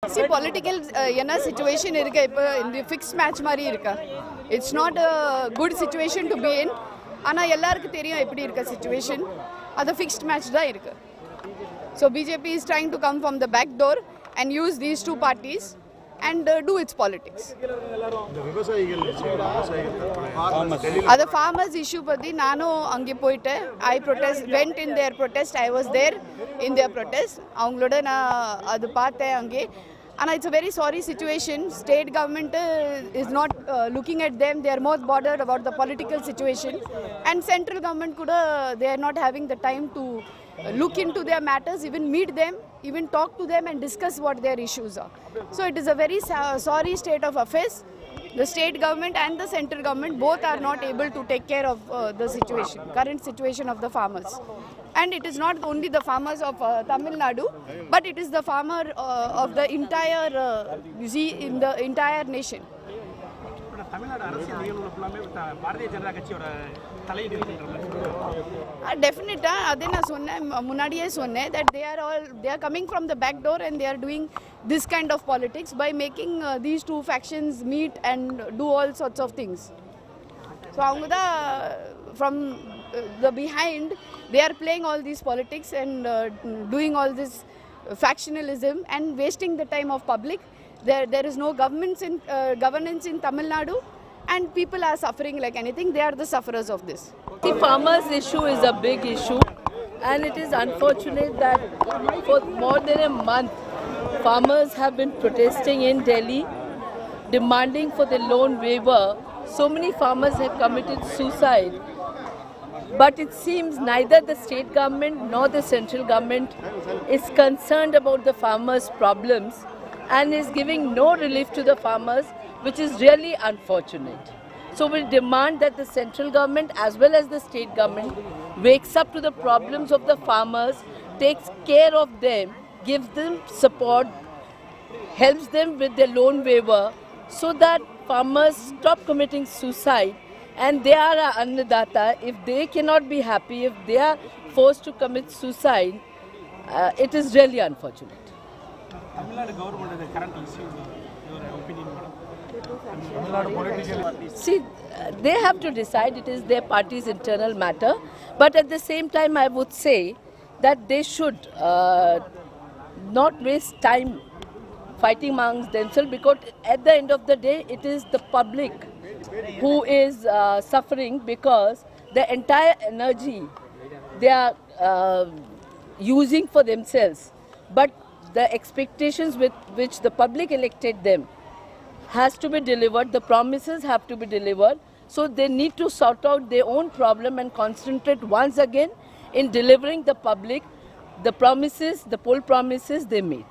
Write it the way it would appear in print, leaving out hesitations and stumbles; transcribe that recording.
See, political situation in the fixed match mari irukka. It's not a good situation to be in. Ana ellarku theriyum eppadi irukka situation. Adu fixed match da irukku. So BJP is trying to come from the back door and use these two parties and do its politics. The farmers issue padi nanu ange poite I went in their protest. I was there in their protest. Avangaloda na adu paathe ange. And it's a very sorry situation. State government is not looking at them. They are more bothered about the political situation. And central government kuda, they are not having the time to look into their matters, even meet them, even talk to them and discuss what their issues are. So it is a very sorry state of affairs. The state government and the central government both are not able to take care of the situation, current situation of the farmers. And it is not only the farmers of Tamil Nadu, but it is the farmer of the entire, in the entire nation. Definitely, that they are coming from the back door and they are doing this kind of politics by making these two factions meet and do all sorts of things. So from the behind, they are playing all these politics and doing all this factionalism and wasting the time of public. There is no governance in Tamil Nadu, and people are suffering like anything. They are the sufferers of this. The farmers' issue is a big issue, and it is unfortunate that for more than a month, farmers have been protesting in Delhi, demanding for the loan waiver. So many farmers have committed suicide. But it seems neither the state government nor the central government is concerned about the farmers' problems and is giving no relief to the farmers, which is really unfortunate. So we demand that the central government as well as the state government wakes up to the problems of the farmers, takes care of them, gives them support, helps them with their loan waiver so that farmers stop committing suicide. And they are an annadata. If they cannot be happy, if they are forced to commit suicide, it is really unfortunate. Tamil Nadu government is current issue, your opinion? See, they have to decide. It is their party's internal matter. But at the same time, I would say that they should not waste time fighting amongst themselves, because at the end of the day, it is the public who is suffering, because the entire energy they are using for themselves. But the expectations with which the public elected them has to be delivered, the promises have to be delivered. So they need to sort out their own problem and concentrate once again in delivering the public the promises, the poll promises they made.